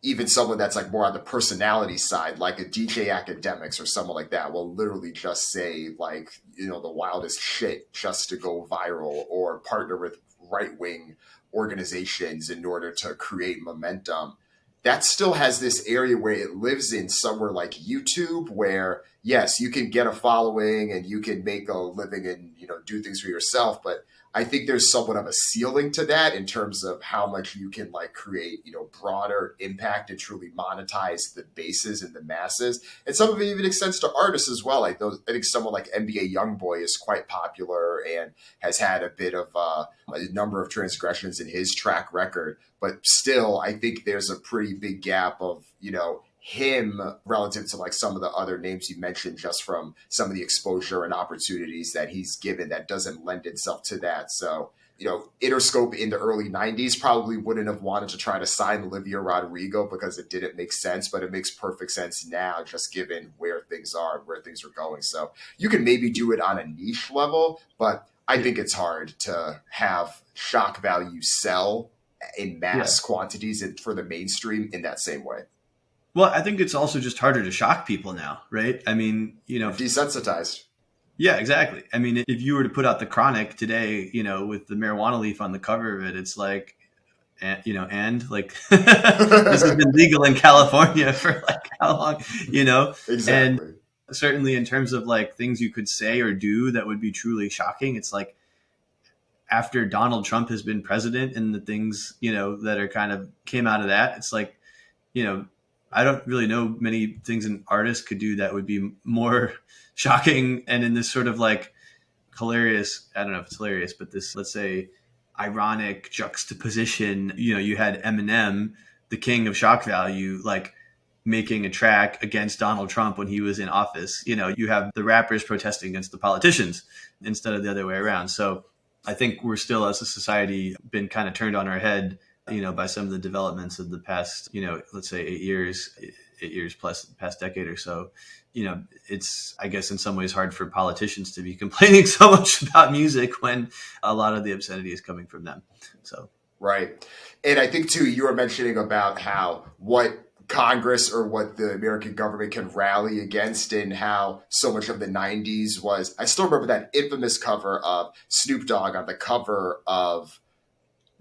even someone that's like more on the personality side, like a DJ Academics or someone like that, will literally just say like, you know, the wildest shit just to go viral or partner with right-wing organizations in order to create momentum. That still has this area where it lives in somewhere like YouTube, where yes, you can get a following and you can make a living and, you know, do things for yourself. But I think there's somewhat of a ceiling to that in terms of how much you can like create, you know, broader impact and truly monetize the bases and the masses. And some of it even extends to artists as well. Like those, I think someone like NBA Youngboy is quite popular and has had a bit of a number of transgressions in his track record. But still, I think there's a pretty big gap of, you know, him relative to like some of the other names you mentioned, just from some of the exposure and opportunities that he's given that doesn't lend itself to that. So, you know, Interscope in the early 90s probably wouldn't have wanted to try to sign Olivia Rodrigo because it didn't make sense, but it makes perfect sense now just given where things are and where things are going. So you can maybe do it on a niche level, but I think it's hard to have shock value sell in mass quantities and for the mainstream in that same way. Well, I think it's also just harder to shock people now, right? I mean, you know, desensitized. Yeah, exactly. I mean, if you were to put out the Chronic today, you know, with the marijuana leaf on the cover of it, it's like, you know, and like this has been legal in California for like how long, you know? Exactly. And certainly in terms of like things you could say or do that would be truly shocking, it's like, after Donald Trump has been president and the things, that are kind of came out of that, it's like, I don't really know many things an artist could do that would be more shocking and in this sort of like hilarious, I don't know if it's hilarious, but this, let's say, ironic juxtaposition. You had Eminem, the king of shock value, like making a track against Donald Trump when he was in office. You have the rappers protesting against the politicians instead of the other way around. So I think we're still, as a society, been kind of turned on our head, by some of the developments of the past, let's say 8 years plus the past decade or so. It's, I guess, in some ways hard for politicians to be complaining so much about music when a lot of the obscenity is coming from them. So, right. And I think too, you were mentioning about how what Congress or what the American government can rally against, and how so much of the 90s was, I still remember that infamous cover of Snoop Dogg on the cover of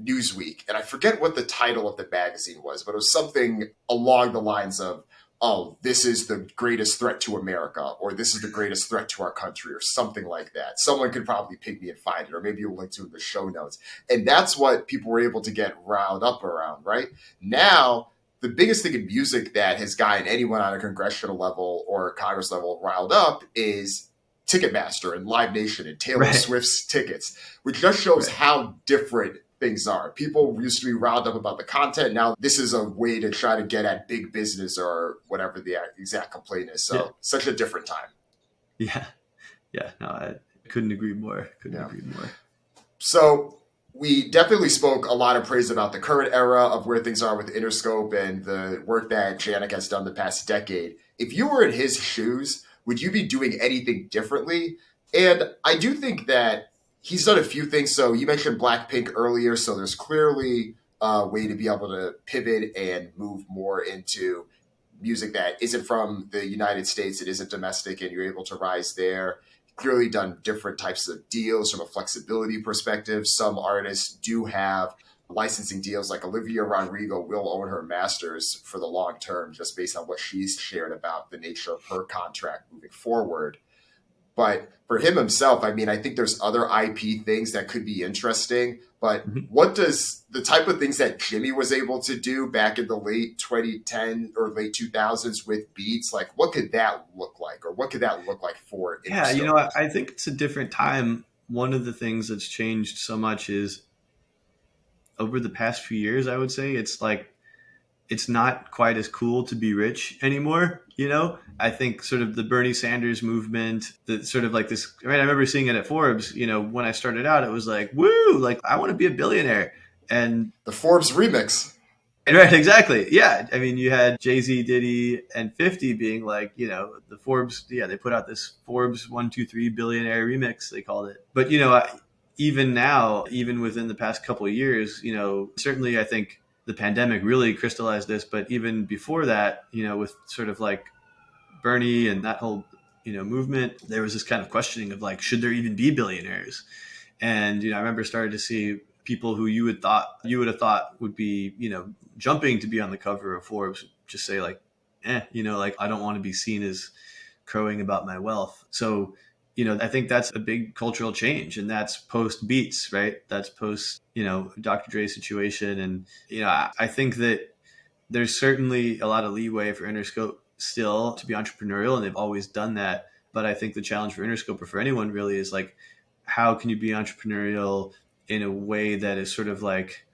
Newsweek. And I forget what the title of the magazine was, but it was something along the lines of, oh, this is the greatest threat to America, or this is the greatest threat to our country, or something like that. Someone could probably pick me and find it, or maybe you'll link to it in the show notes. And that's what people were able to get riled up around, right? Now, the biggest thing in music that has gotten anyone on a congressional level or Congress level riled up is Ticketmaster and Live Nation and Taylor Swift's tickets, which just shows how different things are. People used to be riled up about the content. Now this is a way to try to get at big business or whatever the exact complaint is. So such a different time. Yeah. No, I couldn't agree more. So we definitely spoke a lot of praise about the current era of where things are with Interscope and the work that Janik has done the past decade. If you were in his shoes, would you be doing anything differently? And I do think that he's done a few things. So you mentioned Blackpink earlier. So there's clearly a way to be able to pivot and move more into music that isn't from the United States. It isn't domestic, and you're able to rise there. Clearly done different types of deals from a flexibility perspective. Some artists do have licensing deals, like Olivia Rodrigo will own her masters for the long term, just based on what she's shared about the nature of her contract moving forward. But for him himself, I mean, I think there's other IP things that could be interesting. But what does the type of things that Jimmy was able to do back in the late 2010 or late 2000s with beats, like what could that look like? Or what could that look like for Interscope? Yeah, I think it's a different time. One of the things that's changed so much is over the past few years, I would say, it's like, it's not quite as cool to be rich anymore. I think sort of the Bernie Sanders movement, the sort of like this, I remember seeing it at Forbes, when I started out, it was like, woo, like I want to be a billionaire. And the Forbes remix. Right, exactly. Yeah. I mean, you had Jay-Z, Diddy, and 50 being like, the Forbes, they put out this Forbes 123 billionaire remix, they called it. But, even now, even within the past couple of years, certainly I think the pandemic really crystallized this, but even before that, with sort of like Bernie and that whole, movement, there was this kind of questioning of like, should there even be billionaires? And, I remember starting to see people who you would have thought would be, jumping to be on the cover of Forbes, just say like, like I don't want to be seen as crowing about my wealth. So, I think that's a big cultural change, and that's post Beats, right? That's post, Dr. Dre's situation. And, I think that there's certainly a lot of leeway for Interscope still to be entrepreneurial, and they've always done that. But I think the challenge for Interscope, or for anyone really, is like, how can you be entrepreneurial in a way that is sort of like,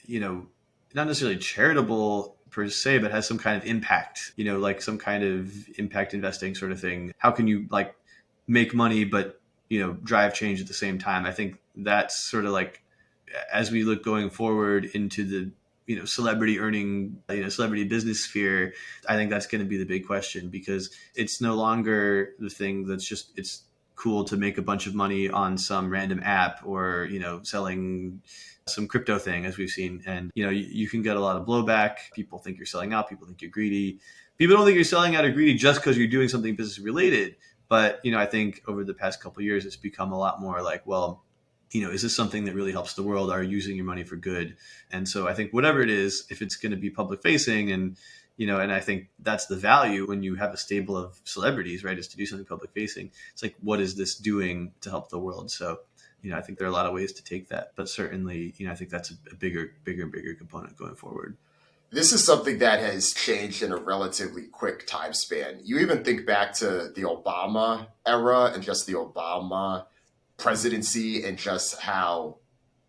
not necessarily charitable per se, but has some kind of impact, like some kind of impact investing sort of thing. How can you like make money, but, drive change at the same time? I think that's sort of like, as we look going forward into the, celebrity earning, celebrity business sphere, I think that's going to be the big question, because it's no longer the thing that's just, it's cool to make a bunch of money on some random app or, selling some crypto thing, as we've seen. And, you can get a lot of blowback. People think you're selling out. People think you're greedy. People don't think you're selling out or greedy just because you're doing something business related. But, I think over the past couple of years, it's become a lot more like, well, is this something that really helps the world? Are you using your money for good? And so I think whatever it is, if it's going to be public facing, and, and I think that's the value when you have a stable of celebrities, right, is to do something public facing. It's like, what is this doing to help the world? So I think there are a lot of ways to take that, but certainly, I think that's a bigger and bigger component going forward. This is something that has changed in a relatively quick time span. You even think back to the Obama era and just the Obama presidency and just how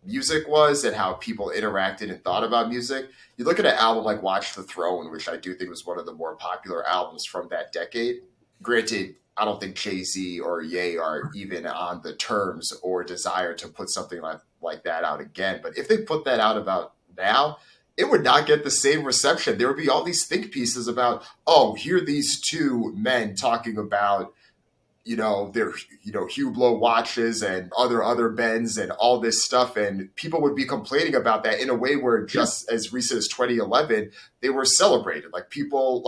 music was and how people interacted and thought about music. You look at an album like Watch the Throne, which I do think was one of the more popular albums from that decade. Granted, I don't think Jay-Z or Ye are even on the terms or desire to put something like that out again. But if they put that out about now, it would not get the same reception. There would be all these think pieces about, oh, here are these two men talking about their Hublot watches and other bends and all this stuff, and people would be complaining about that in a way where just as recent as 2011 they were celebrated. Like people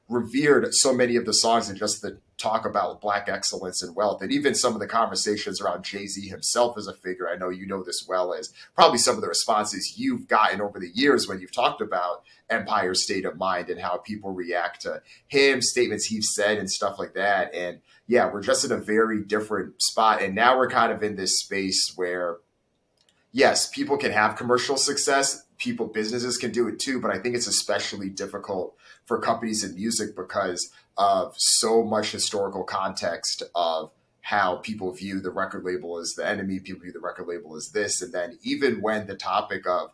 revered so many of the songs and just the talk about Black excellence and wealth, and even some of the conversations around Jay-Z himself as a figure. I know you know this well as probably some of the responses you've gotten over the years when you've talked about Empire's State of Mind and how people react to him, statements he's said and stuff like that. And yeah, we're just in a very different spot. And now we're kind of in this space where, yes, people can have commercial success. Businesses can do it too. But I think it's especially difficult for companies in music because of so much historical context of how people view the record label as the enemy. People view the record label as this. And then even when the topic of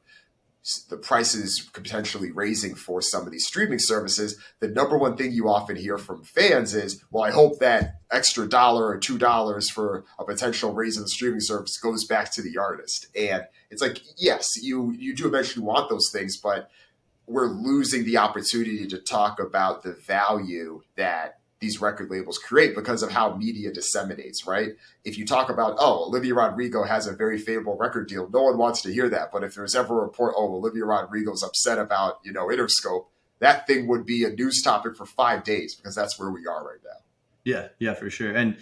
the prices potentially raising for some of these streaming services, the number one thing you often hear from fans is, well, I hope that extra $1 or $2 for a potential raise in the streaming service goes back to the artist. And it's like, yes, you do eventually want those things, but we're losing the opportunity to talk about the value that these record labels create because of how media disseminates, right? If you talk about, oh, Olivia Rodrigo has a very favorable record deal, no one wants to hear that. But if there's ever a report, oh, Olivia Rodrigo's upset about, Interscope, that thing would be a news topic for 5 days because that's where we are right now. Yeah, for sure. And,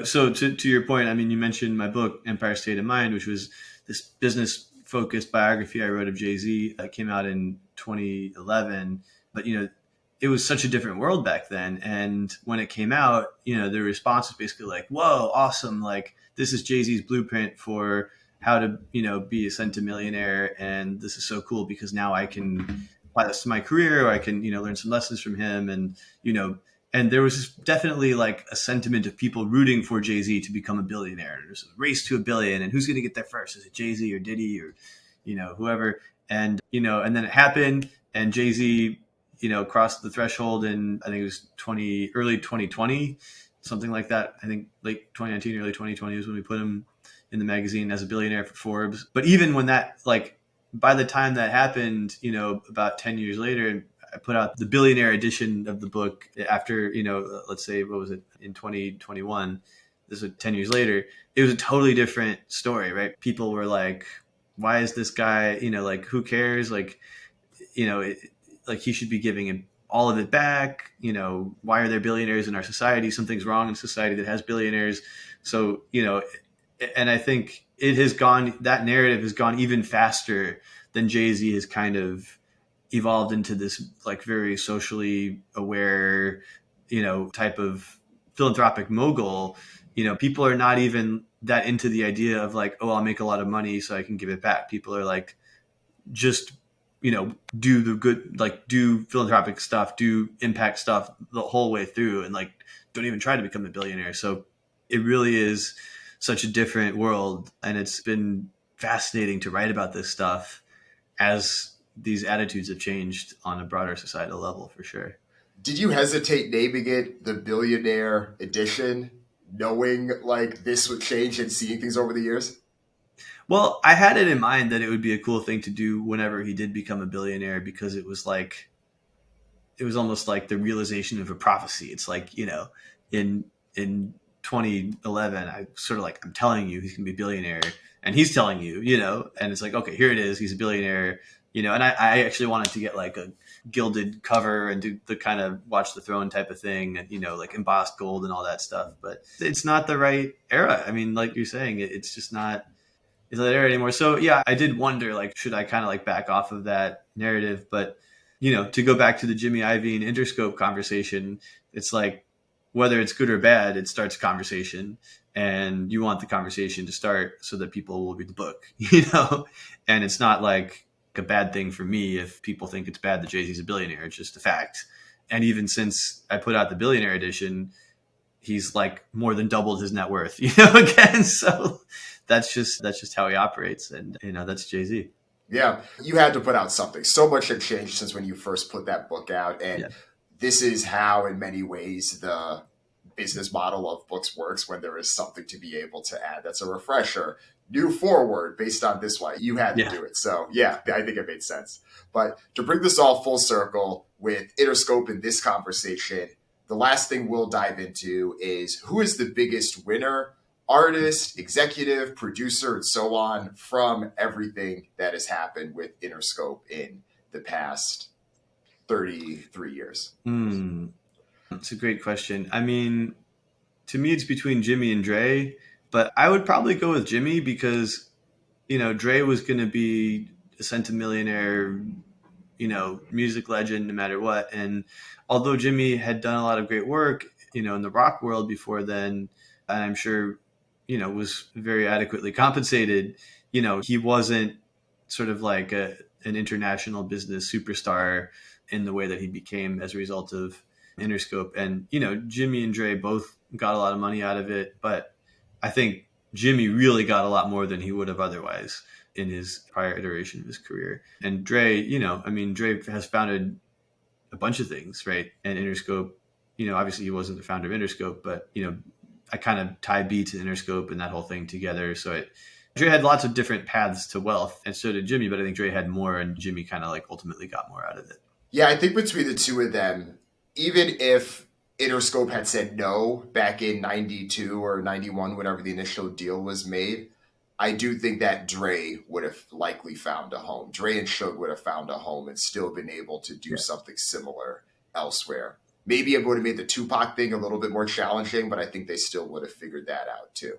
so to your point, I mean, you mentioned my book, Empire State of Mind, which was this business focused biography I wrote of Jay-Z that came out in 2011. But, it was such a different world back then. And when it came out, the response was basically like, whoa, awesome. Like, this is Jay-Z's blueprint for how to, be a centimillionaire. And this is so cool because now I can apply this to my career, or I can, learn some lessons from him. And, and there was definitely like a sentiment of people rooting for Jay-Z to become a billionaire. There's a race to $1 billion, and who's going to get there first? Is it Jay-Z or Diddy or, whoever? And, and then it happened, and Jay-Z, crossed the threshold in, I think it was early 2020, something like that. I think late 2019, early 2020 was when we put him in the magazine as a billionaire for Forbes. But even when that, by the time that happened, about 10 years later, I put out the billionaire edition of the book after, let's say, what was it, in 2021, this was 10 years later, it was a totally different story, right? People were like, why is this guy, who cares? He should be giving him all of it back. Why are there billionaires in our society? Something's wrong in society that has billionaires. So, and I think that narrative has gone even faster than Jay-Z has kind of evolved into this very socially aware, type of philanthropic mogul. People are not even that into the idea of I'll make a lot of money so I can give it back. People are just, do the good, do philanthropic stuff, do impact stuff the whole way through, and don't even try to become a billionaire. So it really is such a different world. And it's been fascinating to write about this stuff as these attitudes have changed on a broader societal level, for sure. Did you hesitate naming it the Billionaire Edition, knowing this would change and seeing things over the years? Well, I had it in mind that it would be a cool thing to do whenever he did become a billionaire, because it was almost like the realization of a prophecy. It's in 2011, I sort of I'm telling you he's going to be a billionaire, and he's telling you, and it's okay, here it is. He's a billionaire, and I actually wanted to get a gilded cover and do the kind of Watch the Throne type of thing, and, embossed gold and all that stuff. But it's not the right era. I mean, like you're saying, it's just not. Is that there anymore? So yeah, I did wonder, should I kind of back off of that narrative? But, to go back to the Jimmy Iovine Interscope conversation, it's whether it's good or bad, it starts a conversation. and you want the conversation to start so that people will read the book, you know? And it's not like a bad thing for me if people think it's bad that Jay-Z's a billionaire. It's just a fact. And even since I put out the billionaire edition, he's like more than doubled his net worth, you know, again. So that's just how he operates. And, you know, that's Jay-Z. Yeah, you had to put out something. So much had changed since when you first put that book out. And this is how, in many ways, the business model of books works, when there is something to be able to add that's a refresher, new forward based on this one. You had to do it. So yeah, I think it made sense. But to bring this all full circle with Interscope in this conversation, the last thing we'll dive into is who is the biggest winner, artist, executive, producer, and so on from everything that has happened with Interscope in the past 33 years? That's a great question. I mean, to me, it's between Jimmy and Dre, but I would probably go with Jimmy because, you know, Dre was going to be a centimillionaire, you know, music legend no matter what. And although Jimmy had done a lot of great work, you know, in the rock world before then, and I'm sure, you know, was very adequately compensated, you know, he wasn't sort of like an international business superstar in the way that he became as a result of Interscope. And, you know, Jimmy and Dre both got a lot of money out of it, but I think Jimmy really got a lot more than he would have otherwise in his prior iteration of his career. And Dre, you know, I mean, Dre has founded a bunch of things, right? And Interscope, you know, obviously he wasn't the founder of Interscope, but, you know, I kind of tie Beats and Interscope and that whole thing together. So Dre had lots of different paths to wealth, and so did Jimmy, but I think Dre had more, and Jimmy kind of like ultimately got more out of it. Yeah, I think between the two of them, even if Interscope had said no back in 92 or 91, whenever the initial deal was made, I do think that Dre would have likely found a home. Dre and Suge would have found a home and still been able to do something similar elsewhere. Maybe it would have made the Tupac thing a little bit more challenging, but I think they still would have figured that out too.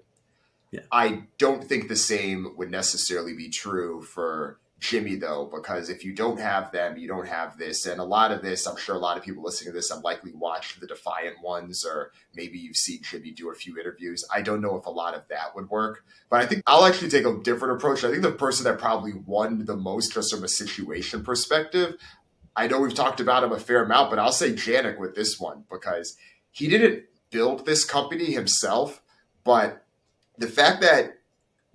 Yeah. I don't think the same would necessarily be true for Jimmy, though, because if you don't have them, you don't have this. And a lot of this, I'm sure a lot of people listening to this have likely watched the Defiant ones, or maybe you've seen Jimmy do a few interviews. I don't know if a lot of that would work, but I think I'll actually take a different approach. I think the person that probably won the most just from a situation perspective, I know we've talked about him a fair amount, but I'll say Janik with this one, because he didn't build this company himself, but the fact that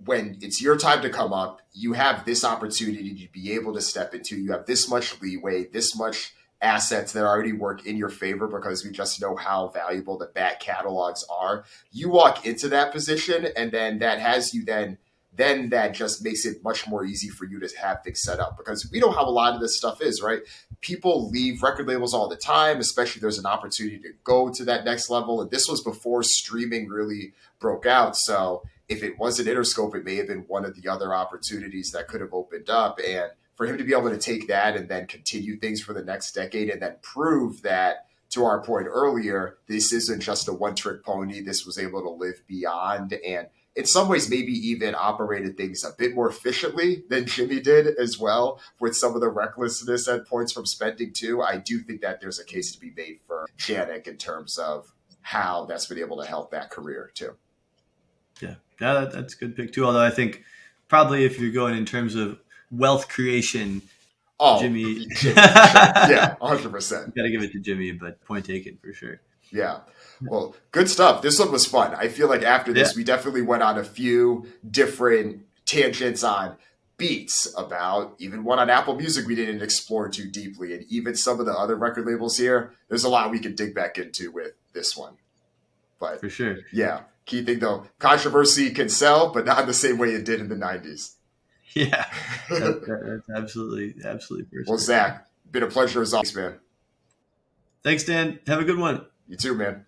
when it's your time to come up, you have this opportunity to be able to step into, you have this much leeway, this much assets that already work in your favor because we just know how valuable the back catalogs are. You walk into that position, and then that has you then that just makes it much more easy for you to have things set up, because we know how a lot of this stuff is, right? People leave record labels all the time, especially if there's an opportunity to go to that next level. And this was before streaming really broke out. So if it wasn't Interscope, it may have been one of the other opportunities that could have opened up. And for him to be able to take that and then continue things for the next decade and then prove that, to our point earlier, this isn't just a one-trick pony. This was able to live beyond, and in some ways maybe even operated things a bit more efficiently than Jimmy did as well, with some of the recklessness at points from spending too. I do think that there's a case to be made for Janik in terms of how that's been able to help that career too. Yeah, that's a good pick too. Although I think probably if you're going in terms of wealth creation, Jimmy. Yeah, 100%. Got to give it to Jimmy, but point taken for sure. Yeah. Well, good stuff. This one was fun. I feel like after this, we definitely went on a few different tangents on beats, about even one on Apple Music we didn't explore too deeply. And even some of the other record labels here, there's a lot we could dig back into with this one. But for sure. Yeah. Key thing though, controversy can sell, but not in the same way it did in the 90s. Yeah. That's absolutely personal. Well, Zach, been a pleasure as always, man. Thanks, Dan. Have a good one. You too, man.